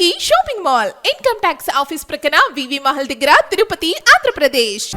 రాజుకి shopping mall income tax office ప్రక్కన వివి మహల్ దగ్గర తిరుపతి ఆంధ్రప్రదేశ్.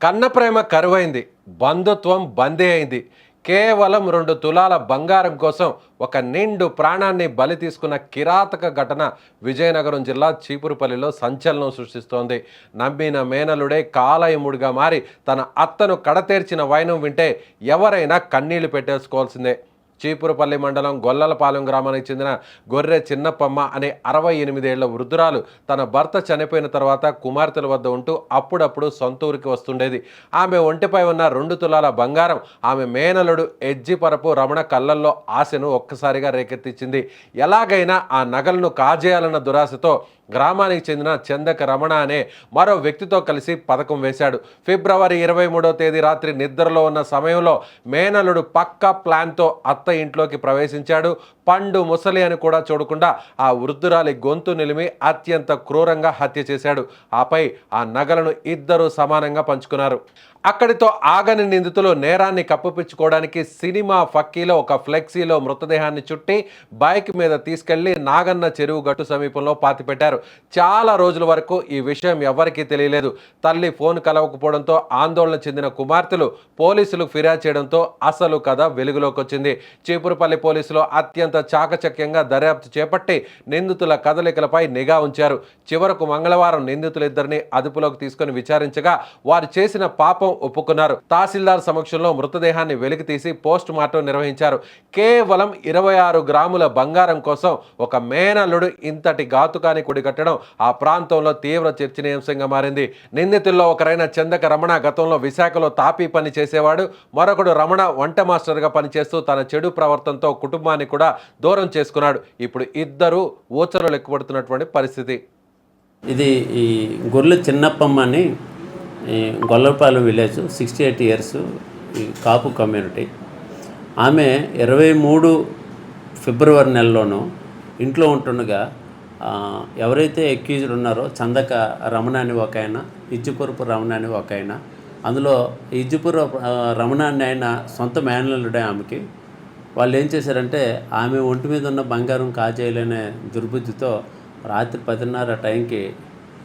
కన్న ప్రేమ కరువైంది, బంధుత్వం బందీ అయింది. కేవలం 2 తులాల బంగారం కోసం ఒక నిండు ప్రాణాన్ని బలి తీసుకున్న కిరాతక ఘటన విజయనగరం జిల్లా చీపురుపల్లిలో సంచలనం సృష్టిస్తోంది. నమ్మిన మేనలుడే కాలయముడిగా మారి తన అత్తను కడతేర్చిన వైనం వింటే ఎవరైనా కన్నీళ్లు పెట్టేసుకోవాల్సిందే. చీపురుపల్లి మండలం గొల్లలపాలెం గ్రామానికి చెందిన గొర్రె చిన్నప్పమ్మ అనే 68 ఏళ్ల వృద్ధురాలు తన భర్త చనిపోయిన తర్వాత కుమార్తెల వద్ద ఉంటూ అప్పుడప్పుడు సొంత ఊరికి వస్తుండేది. ఆమె ఒంటిపై ఉన్న 2 తులాల బంగారం ఆమె మేనలుడు ఎజ్జిపరపు రమణ కళ్ళల్లో ఆశను ఒక్కసారిగా రేకెత్తించింది. ఎలాగైనా ఆ నగలను కాజేయాలన్న దురాశతో గ్రామానికి చెందిన చందక రమణ అనే మరో వ్యక్తితో కలిసి పథకం వేశాడు. ఫిబ్రవరి 23వ తేదీ రాత్రి నిద్రలో ఉన్న సమయంలో మేనలుడు పక్కా ప్లాన్తో అత్త ఇంట్లోకి ప్రవేశించాడు. పండు ముసలి అని కూడా చూడకుండా ఆ వృద్ధురాలి గొంతు నిలిమి అత్యంత క్రూరంగా హత్య చేశాడు. ఆపై ఆ నగలను ఇద్దరూ సమానంగా పంచుకున్నారు. అక్కడితో ఆగని నిందితులు నేరాన్ని కప్పుపించుకోవడానికి సినిమా ఫక్కీలో ఒక ఫ్లెక్సీలో మృతదేహాన్ని చుట్టి బైక్ మీద తీసుకెళ్లి నాగన్న చెరువు గట్టు సమీపంలో పాతిపెట్టారు. చాలా రోజుల వరకు ఈ విషయం ఎవరికీ తెలియలేదు. తల్లి ఫోన్ కలవకపోవడంతో ఆందోళన చెందిన కుమార్తెలు పోలీసులకు ఫిర్యాదు చేయడంతో అసలు కథ వెలుగులోకి వచ్చింది. చీపురుపల్లి పోలీసులు అత్యంత చాకచక్యంగా దర్యాప్తు చేపట్టి నిందితుల కదలికలపై నిఘా ఉంచారు. చివరకు మంగళవారం నిందితులిద్దరిని అదుపులోకి తీసుకుని విచారించగా వారు చేసిన పాపం ఒప్పుకున్నారు. తహసీల్దార్ సమక్షంలో మృతదేహాన్ని వెలికి తీసి పోస్ట్ మార్టం నిర్వహించారు. కేవలం 26 గ్రాముల బంగారం కోసం ఒక మేనల్లుడు ఇంతటి ఘాతుకాన్ని కొడిగట్టడం ఆ ప్రాంతంలో తీవ్ర చర్చనీయాంశంగా మారింది. నిందితుల్లో ఒకరైన చందక రమణ గతంలో విశాఖలో తాపీ పని చేసేవాడు. మరొకడు రమణ వంట మాస్టర్గా పనిచేస్తూ తన చెడు ప్రవర్తనతో కుటుంబాన్ని కూడా దూరం చేసుకున్నాడు. ఇప్పుడు ఇద్దరు ఊచలు లెక్కబడుతున్నటువంటి పరిస్థితి. ఇది ఈ గొర్రె చిన్నప్పమ్మ అని గొల్లపాలెం విలేజ్, 68 ఇయర్స్, ఈ కాపు కమ్యూనిటీ. ఆమె 23 ఫిబ్రవరి నెలలోనూ ఇంట్లో ఉంటుండగా ఎవరైతే అక్యూజ్డ్ ఉన్నారో చందక రమణ అని ఒక ఆయన, ఇజ్జిపురపు రమణ అని ఒక ఆయన, అందులో ఇజ్జిపుర రమణ అని ఆయన సొంత మేనల్లుడే ఆమెకి. వాళ్ళు ఏం చేశారంటే ఆమె ఒంటి మీద ఉన్న బంగారం కాజేయాలనే దుర్బుద్ధితో రాత్రి 10:30 టైంకి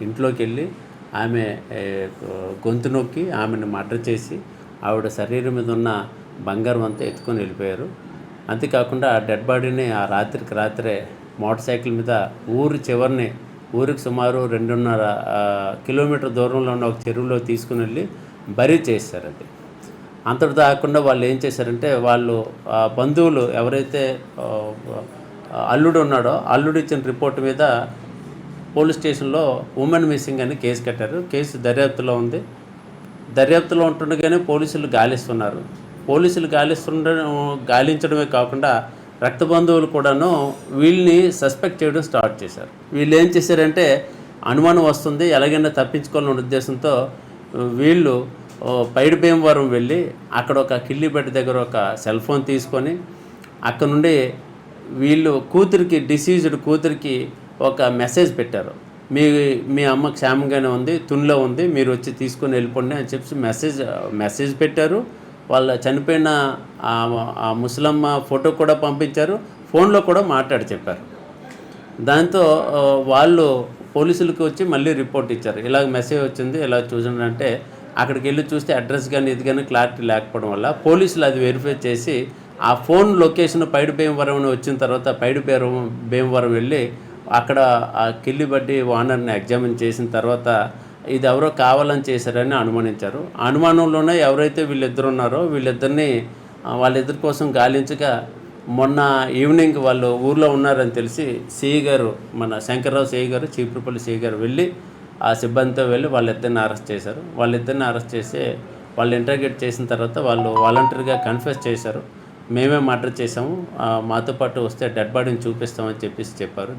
ఇంట్లోకి వెళ్ళి ఆమె గొంతు నొక్కి ఆమెను మర్డర్ చేసి ఆవిడ శరీరం మీద ఉన్న బంగారం అంతా ఎత్తుకొని వెళ్ళిపోయారు. అంతేకాకుండా ఆ డెడ్ బాడీని ఆ రాత్రికి రాత్రే మోటార్ సైకిల్ మీద ఊరి చివరిని, ఊరికి సుమారు 2.5 కిలోమీటర్ దూరంలో ఉన్న ఒక చెరువులో తీసుకుని వెళ్ళి బరీ చేశారు. అది అంతటితో కాకుండా వాళ్ళు ఏం చేశారంటే వాళ్ళు బంధువులు ఎవరైతే అల్లుడు ఉన్నాడో అల్లుడు ఇచ్చిన రిపోర్ట్ మీద పోలీస్ స్టేషన్లో ఉమెన్ మిస్సింగ్ అని కేసు కట్టారు. కేసు దర్యాప్తులో ఉంది. దర్యాప్తులో ఉంటుండగానే పోలీసులు గాలిస్తున్నారు. పోలీసులు గాలించడమే కాకుండా రక్త బంధువులు కూడాను వీళ్ళని సస్పెక్ట్ చేయడం స్టార్ట్ చేశారు. వీళ్ళు ఏం చేశారంటే అనుమానం వస్తుంది, ఎలాగైనా తప్పించుకోవాలనే ఉద్దేశంతో వీళ్ళు పైడి భీమవరం వెళ్ళి అక్కడ ఒక కిల్లిబెడ్ దగ్గర ఒక సెల్ ఫోన్ తీసుకొని అక్కడ నుండి వీళ్ళు కూతురికి, డిసీజ్డ్ కూతురికి ఒక మెసేజ్ పెట్టారు. మీ అమ్మ క్షేమంగానే ఉంది, తునిలో ఉంది, మీరు వచ్చి తీసుకొని వెళ్ళిపోండి అని చెప్పి మెసేజ్ పెట్టారు. వాళ్ళ చనిపోయిన ఆ ముసలమ్మ ఫోటో కూడా పంపించారు, ఫోన్లో కూడా మాట్లాడి చెప్పారు. దాంతో వాళ్ళు పోలీసులకు వచ్చి మళ్ళీ రిపోర్ట్ ఇచ్చారు. ఇలాగ మెసేజ్ వచ్చింది, ఇలా చూడండి అంటే అక్కడికి వెళ్ళి చూస్తే అడ్రస్ కానీ ఇది కానీ క్లారిటీ లేకపోవడం వల్ల పోలీసులు అది వెరిఫై చేసి ఆ ఫోన్ లొకేషన్ పైడి భీమవరం వచ్చిన తర్వాత పైడి భీమవరం వెళ్ళి అక్కడ ఆ కిల్లిబడ్డి ఓనర్ని ఎగ్జామిన్ చేసిన తర్వాత ఇది ఎవరో కావాలని చేశారని అనుమానించారు. అనుమానంలోనే ఎవరైతే వీళ్ళిద్దరు ఉన్నారో వాళ్ళిద్దరి కోసం గాలించగా మొన్న ఈవినింగ్ వాళ్ళు ఊర్లో ఉన్నారని తెలిసి సిఐ గారు, మన శంకర్రావు సిఐ గారు, చీపురుపల్లి సిఐ గారు వెళ్ళి ఆ సిబ్బందితో వెళ్ళి వాళ్ళిద్దరిని అరెస్ట్ చేశారు. వాళ్ళిద్దరిని అరెస్ట్ చేసి వాళ్ళు ఇంటర్గేట్ చేసిన తర్వాత వాళ్ళు వాలంటరీగా కన్ఫెస్ చేశారు. మేమే మర్డర్ చేసాము, మాతో పాటు వస్తే డెడ్ బాడీని చూపిస్తామని చెప్పారు.